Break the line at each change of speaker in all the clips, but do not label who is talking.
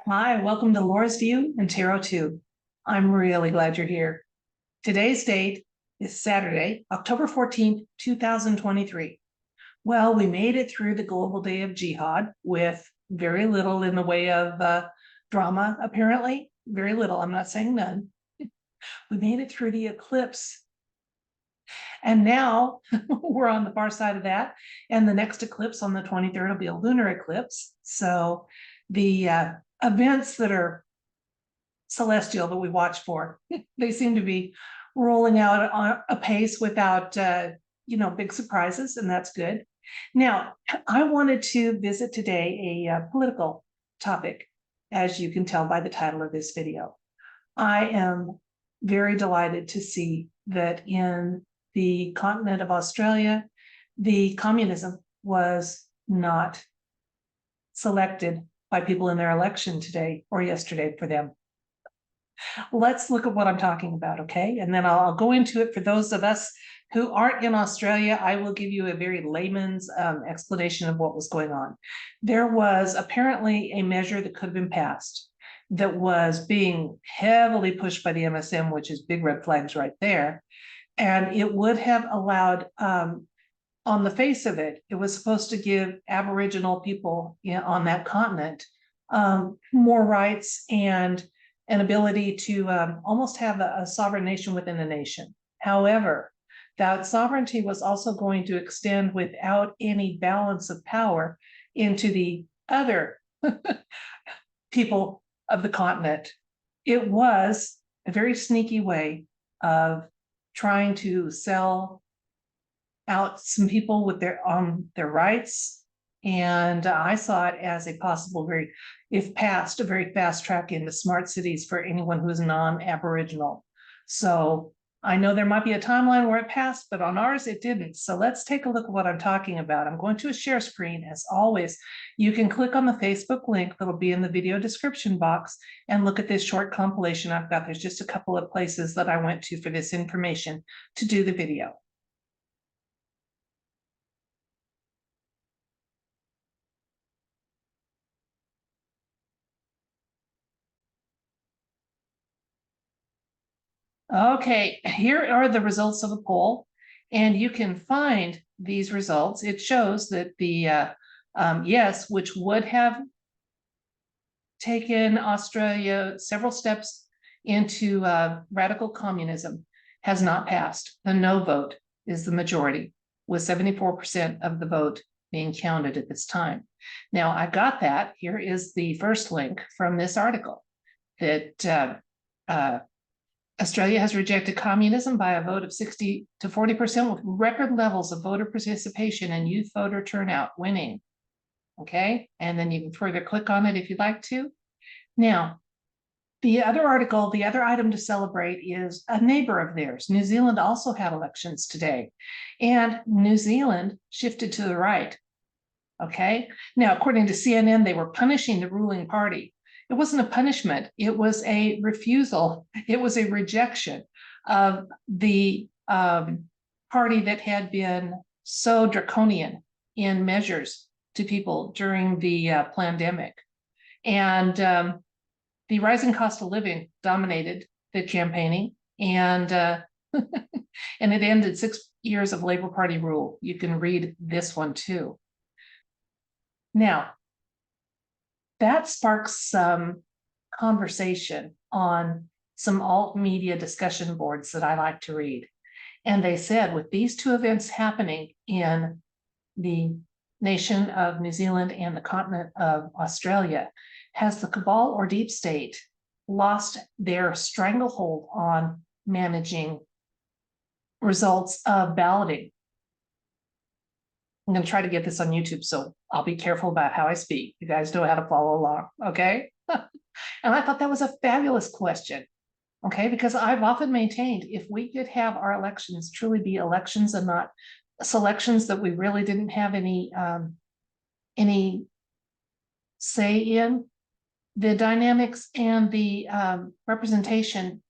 Hi, welcome to Laura's View and Tarot 2. I'm really glad you're here. Today's date is Saturday, October 14th, 2023. Well, we made it through the global day of jihad with very little in the way of drama, apparently. Very little, I'm not saying none. We made it through the eclipse. And now we're on the far side of that. And the next eclipse on the 23rd will be a lunar eclipse. So the events that are celestial that we watch for, they seem to be rolling out on a pace without big surprises, and that's good. Now, I wanted to visit today a political topic, as you can tell by the title of this video. I am very delighted to see that in the continent of Australia, the communism was not selected by people in their election today or yesterday for them. Let's look at what I'm talking about, okay? And then I'll go into it. For those of us who aren't in Australia, I will give you a very layman's explanation of what was going on. There was apparently a measure that could have been passed that was being heavily pushed by the MSM, which is big red flags right there. And it would have allowed, on the face of it, it was supposed to give Aboriginal people on that continent more rights and an ability to almost have a sovereign nation within a nation. However, that sovereignty was also going to extend without any balance of power into the other people of the continent. It was a very sneaky way of trying to sell out some people with their rights. And I saw it as a possible, if passed, a very fast track into smart cities for anyone who is non-Aboriginal. So I know there might be a timeline where it passed, but on ours it didn't. So let's take a look at what I'm talking about. I'm going to a share screen. As always, you can click on the Facebook link that'll be in the video description box and look at this short compilation I've got. There's just a couple of places that I went to for this information to do the video. Okay, here are the results of the poll, and you can find these results. It shows that the yes, which would have taken Australia several steps into radical communism, has not passed. The no vote is the majority, with 74% of the vote being counted at this time. Now, I got that. Here is the first link from this article that Australia has rejected communism by a vote of 60 to 40% with record levels of voter participation and youth voter turnout, winning. Okay, and then you can further click on it if you'd like to. Now, the other article, the other item to celebrate is a neighbor of theirs. New Zealand also had elections today, and New Zealand shifted to the right. Okay, now, according to CNN, they were punishing the ruling party. It wasn't a punishment. It was a refusal. It was a rejection of the party that had been so draconian in measures to people during the pandemic. And the rising cost of living dominated the campaigning, and and it ended 6 years of Labor Party rule. You can read this one too. Now, that sparks some conversation on some alt media discussion boards that I like to read. And they said, with these two events happening in the nation of New Zealand and the continent of Australia, has the cabal or deep state lost their stranglehold on managing results of balloting? I'm going to try to get this on YouTube, so I'll be careful about how I speak. You guys know how to follow along, okay? And I thought that was a fabulous question, okay? Because I've often maintained if we could have our elections truly be elections and not selections that we really didn't have any say in, the dynamics and the representation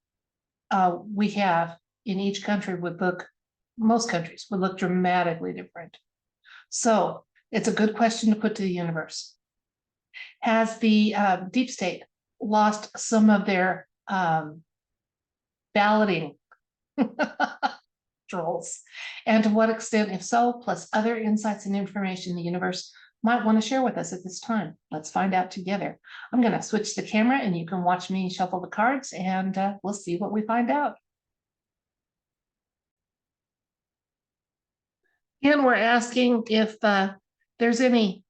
we have in each country would look, most countries would look dramatically different. So it's a good question to put to the universe. Has the deep state lost some of their balloting trolls? And to what extent, if so, plus other insights and information the universe might want to share with us at this time? Let's find out together. I'm going to switch the camera and you can watch me shuffle the cards and we'll see what we find out. And we're asking if there's any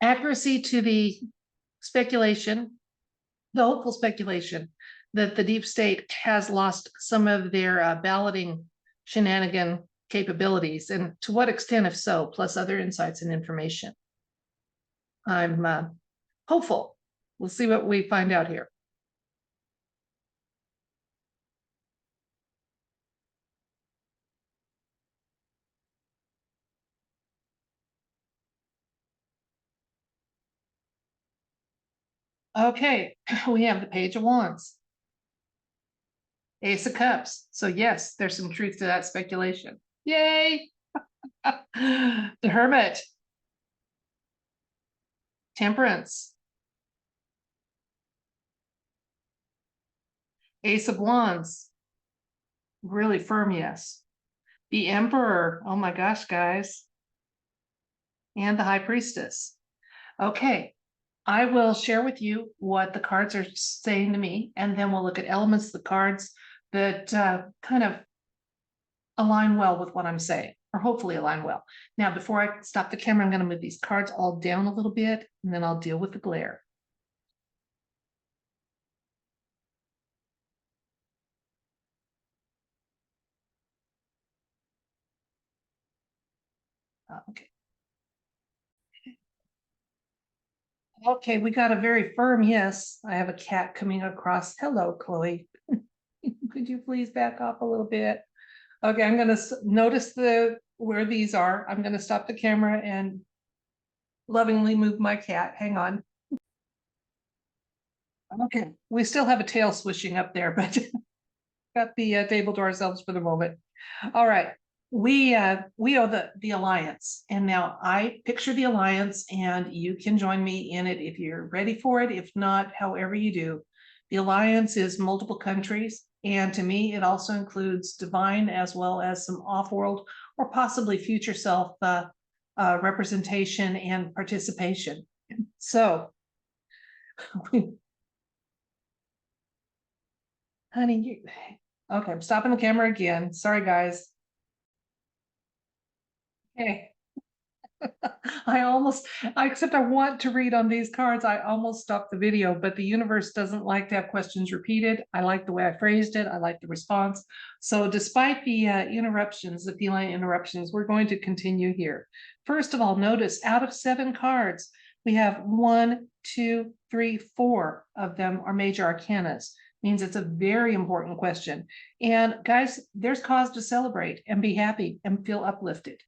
accuracy to the speculation, the hopeful speculation that the deep state has lost some of their balloting shenanigan capabilities, and to what extent, if so, plus other insights and information. I'm hopeful. We'll see what we find out here. Okay, we have the Page of Wands, Ace of Cups. So yes, there's some truth to that speculation. Yay! The Hermit, Temperance, Ace of Wands, really firm yes. The Emperor, oh my gosh, guys, and the High Priestess. Okay, I will share with you what the cards are saying to me, and then we'll look at elements of the cards that kind of align well with what I'm saying, or hopefully align well. Now, before I stop the camera, I'm going to move these cards all down a little bit, and then I'll deal with the glare. Okay. Okay, we got a very firm yes. I have a cat coming across. Hello, Chloe. Could you please back off a little bit? Okay, I'm going to notice where these are. I'm going to stop the camera and lovingly move my cat. Hang on. Okay, we still have a tail swishing up there, but got the table to ourselves for the moment. All right, we owe the alliance, and now I picture the alliance, and you can join me in it if you're ready for it. If not, however you do, the alliance is multiple countries, and to me, it also includes divine as well as some off-world or possibly future self representation and participation. So, honey, okay, I'm stopping the camera again. Sorry, guys. Okay. Except I want to read on these cards. I almost stopped the video, but the universe doesn't like to have questions repeated. I like the way I phrased it. I like the response. So despite the interruptions, the feline interruptions, we're going to continue here. First of all, notice out of 7 cards, we have 1, 2, 3, 4 of them are major arcanas. Means it's a very important question. And guys, there's cause to celebrate and be happy and feel uplifted.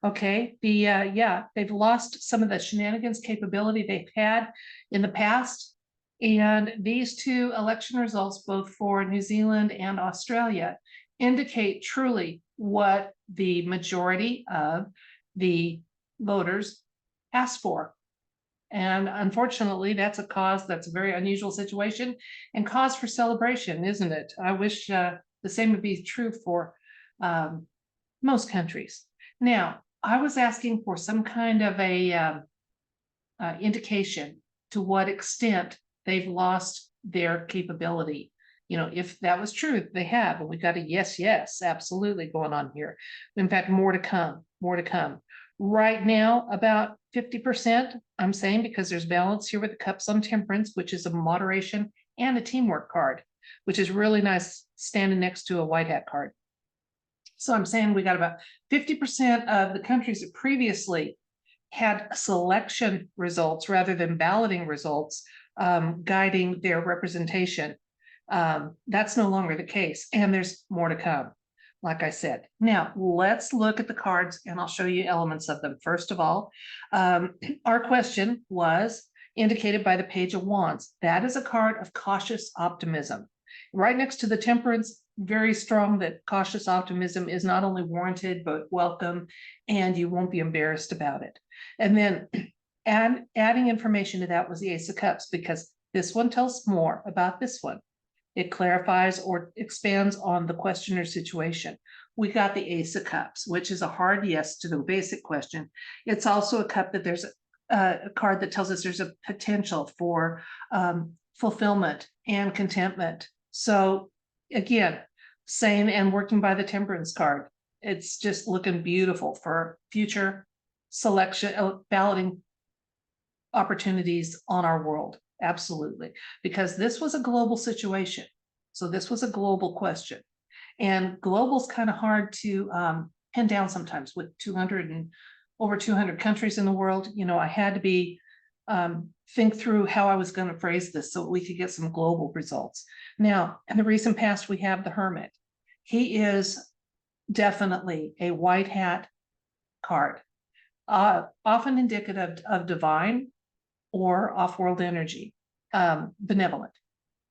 Okay, they've lost some of the shenanigans capability they've had in the past. And these 2 election results, both for New Zealand and Australia, indicate truly what the majority of the voters asked for. And unfortunately, that's a very unusual situation and cause for celebration, isn't it? I wish the same would be true for most countries. Now, I was asking for some kind of a indication to what extent they've lost their capability. You know, if that was true, they have, and we got a yes, absolutely going on here. In fact, more to come, more to come. Right now, about 50%, I'm saying, because there's balance here with the cups on temperance, which is a moderation and a teamwork card, which is really nice standing next to a white hat card. So I'm saying we got about 50% of the countries that previously had selection results rather than balloting results guiding their representation. That's no longer the case, and there's more to come, like I said. Now, let's look at the cards, and I'll show you elements of them. First of all, our question was indicated by the Page of Wands. That is a card of cautious optimism. Right next to the Temperance, very strong that cautious optimism is not only warranted, but welcome, and you won't be embarrassed about it. And then And adding information to that was the Ace of Cups, because this one tells more about this one. It clarifies or expands on the question or situation. We got the Ace of Cups, which is a hard yes to the basic question. It's also a cup that there's a card that tells us there's a potential for fulfillment and contentment. So again, same, and working by the Temperance card. It's just looking beautiful for future selection, balloting opportunities on our world. Absolutely. Because this was a global situation. So this was a global question. And global's kind of hard to pin down sometimes with 200 and over 200 countries in the world. You know, I had to be think through how I was going to phrase this so we could get some global results. Now, in the recent past, we have the Hermit. He is definitely a white hat card, often indicative of divine or off-world energy, benevolent,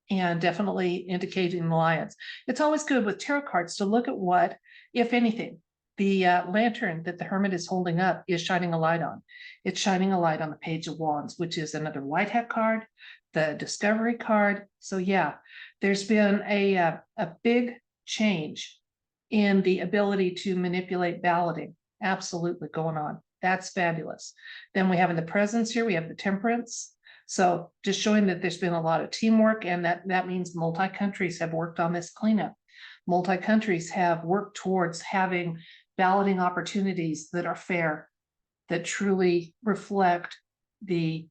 and definitely indicating alliance. It's always good with tarot cards to look at what, if anything, the lantern that the Hermit is holding up is shining a light on. It's shining a light on the Page of Wands, which is another white hat card, the Discovery card. So yeah, there's been a big change in the ability to manipulate balloting. Absolutely going on. That's fabulous. Then we have in the presence here, we have the Temperance. So just showing that there's been a lot of teamwork, and that means multi-countries have worked on this cleanup. Multi-countries have worked towards having balloting opportunities that are fair, that truly reflect the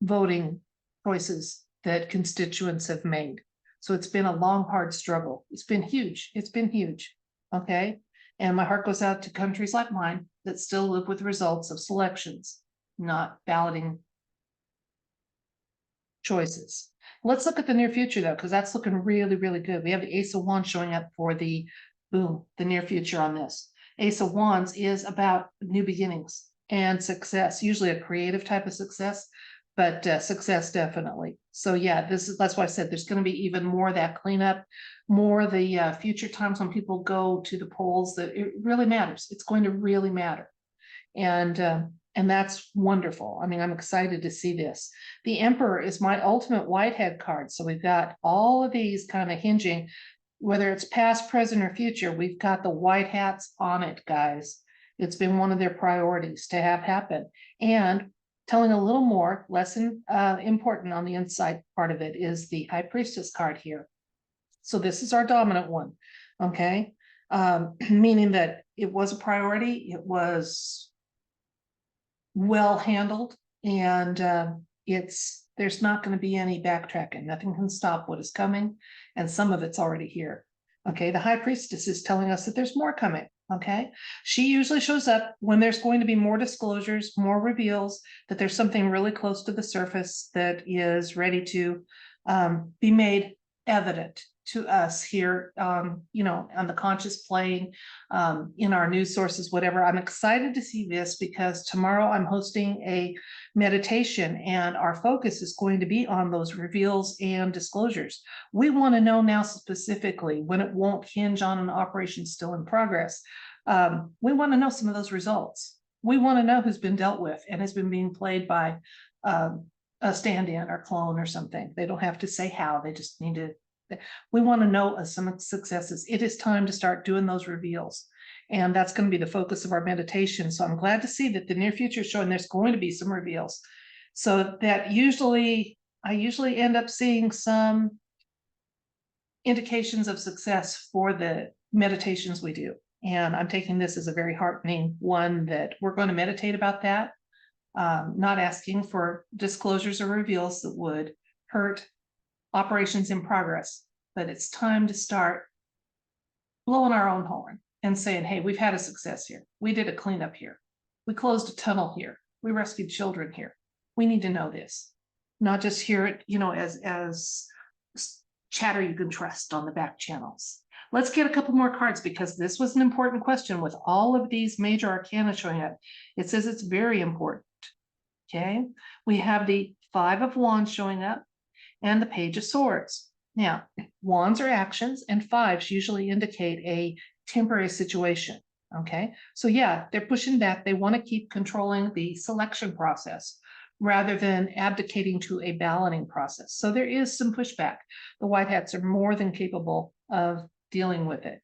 voting choices that constituents have made. So it's been a long, hard struggle. It's been huge. It's been huge. Okay. And my heart goes out to countries like mine that still live with results of selections, not balloting choices. Let's look at the near future though, because that's looking really, really good. We have the Ace of Wands showing up for the near future on this. Ace of Wands is about new beginnings and success, usually a creative type of success, but success definitely. So yeah, that's why I said there's going to be even more of that cleanup, more the future times when people go to the polls, that it really matters. It's going to really matter. And that's wonderful. I mean, I'm excited to see this. The Emperor is my ultimate whitehead card. So we've got all of these kind of hinging, whether it's past, present, or future, we've got the white hats on it, guys. It's been one of their priorities to have happen. And telling a little more, less important on the inside part of it is the High Priestess card here. So this is our dominant one, okay? Meaning that it was a priority, it was well handled, and there's not going to be any backtracking. Nothing can stop what is coming, and some of it's already here. Okay, the High Priestess is telling us that there's more coming. Okay, she usually shows up when there's going to be more disclosures, more reveals, that there's something really close to the surface that is ready to be made evident to us here, you know, on the conscious plane, in our news sources, whatever. I'm excited to see this because tomorrow I'm hosting a meditation and our focus is going to be on those reveals and disclosures. We want to know now specifically when it won't hinge on an operation still in progress. We want to know some of those results. We want to know who's been dealt with and has been being played by a stand-in or clone or something. They don't have to say how, they just need to. We want to know some successes. It is time to start doing those reveals. And that's going to be the focus of our meditation. So I'm glad to see that the near future is showing there's going to be some reveals. So that I usually end up seeing some indications of success for the meditations we do. And I'm taking this as a very heartening one that we're going to meditate about that. Not asking for disclosures or reveals that would hurt operations in progress, but it's time to start blowing our own horn and saying, hey, we've had a success here. We did a cleanup here. We closed a tunnel here. We rescued children here. We need to know this, not just hear it, you know, as chatter you can trust on the back channels. Let's get a couple more cards because this was an important question with all of these major arcana showing up. It says it's very important. Okay, we have the Five of Wands showing up and the Page of Swords. Now, wands are actions and fives usually indicate a temporary situation. Okay, so yeah, they're pushing back. They want to keep controlling the selection process rather than abdicating to a balloting process. So there is some pushback. The White Hats are more than capable of dealing with it.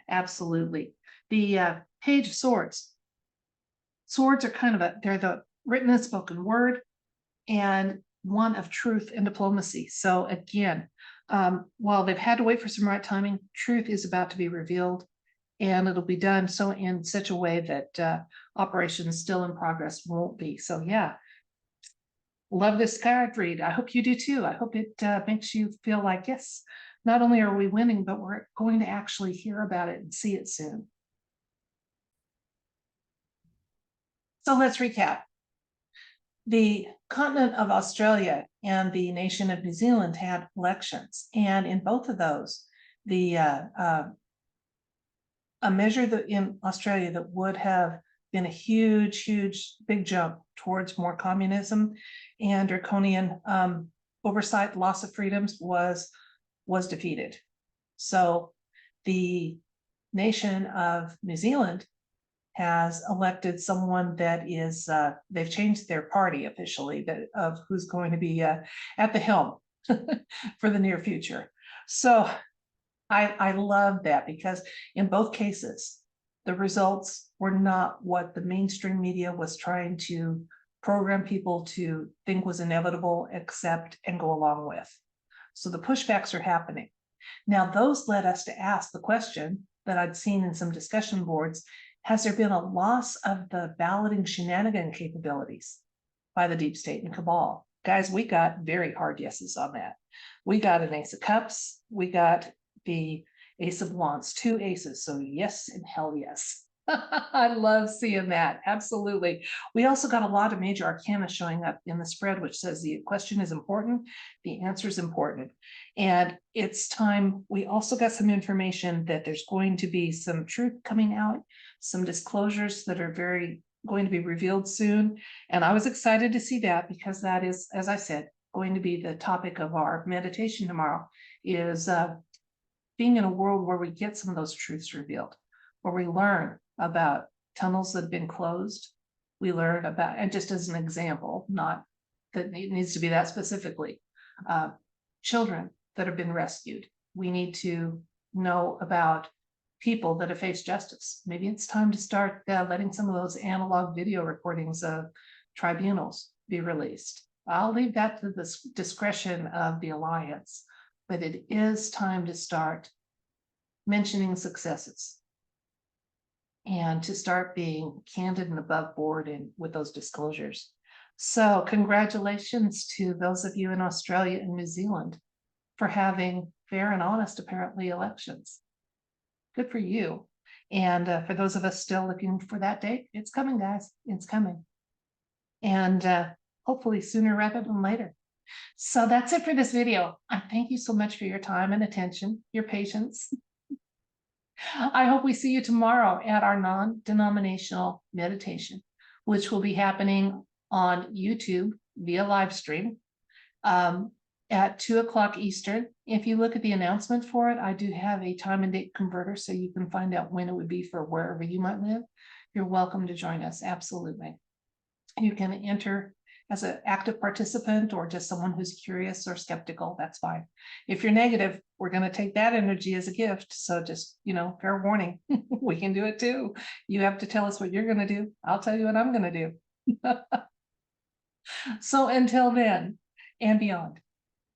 Absolutely. The Page of Swords. Swords are kind of they're the written and spoken word and one of truth and diplomacy. So again, while they've had to wait for some right timing, truth is about to be revealed, and it'll be done so in such a way that operations still in progress won't be. So yeah, love this card read. I hope you do too. I hope it makes you feel like, yes, not only are we winning, but we're going to actually hear about it and see it soon. So let's recap. The continent of Australia and the nation of New Zealand had elections, and in both of those, the a measure that in Australia that would have been a huge, big jump towards more communism and draconian oversight, loss of freedoms was defeated. So the nation of New Zealand has elected someone that is, they've changed their party officially, that of who's going to be at the helm for the near future. So I love that, because in both cases, the results were not what the mainstream media was trying to program people to think was inevitable, accept, and go along with. So the pushbacks are happening. Now, those led us to ask the question that I'd seen in some discussion boards: has there been a loss of the balloting shenanigan capabilities by the deep state and cabal? Guys, we got very hard yeses on that. We got an Ace of Cups. We got the Ace of Wands, 2 aces. So yes and hell yes. I love seeing that. Absolutely. We also got a lot of major arcana showing up in the spread, which says the question is important, the answer is important. And it's time. We also got some information that there's going to be some truth coming out, some disclosures that are going to be revealed soon. And I was excited to see that, because that is, as I said, going to be the topic of our meditation tomorrow, is being in a world where we get some of those truths revealed, where we learn about tunnels that have been closed. We learn about, and just as an example, not that it needs to be that specifically, children that have been rescued. We need to know about people that have faced justice. Maybe it's time to start letting some of those analog video recordings of tribunals be released. I'll leave that to the discretion of the Alliance, but it is time to start mentioning successes and to start being candid and above board with those disclosures. So congratulations to those of you in Australia and New Zealand for having fair and honest, apparently, elections. Good for you. And for those of us still looking for that date, it's coming, guys. It's coming. And hopefully sooner rather than later. So that's it for this video. I thank you so much for your time and attention, your patience. I hope we see you tomorrow at our non-denominational meditation, which will be happening on YouTube via live stream at 2 o'clock Eastern. If you look at the announcement for it, I do have a time and date converter, so you can find out when it would be for wherever you might live. You're welcome to join us. Absolutely. You can enter as an active participant or just someone who's curious or skeptical. That's fine. If you're negative, we're going to take that energy as a gift. So just, fair warning, we can do it too. You have to tell us what you're going to do. I'll tell you what I'm going to do. So until then and beyond,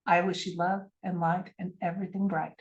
I wish you love and light and everything bright.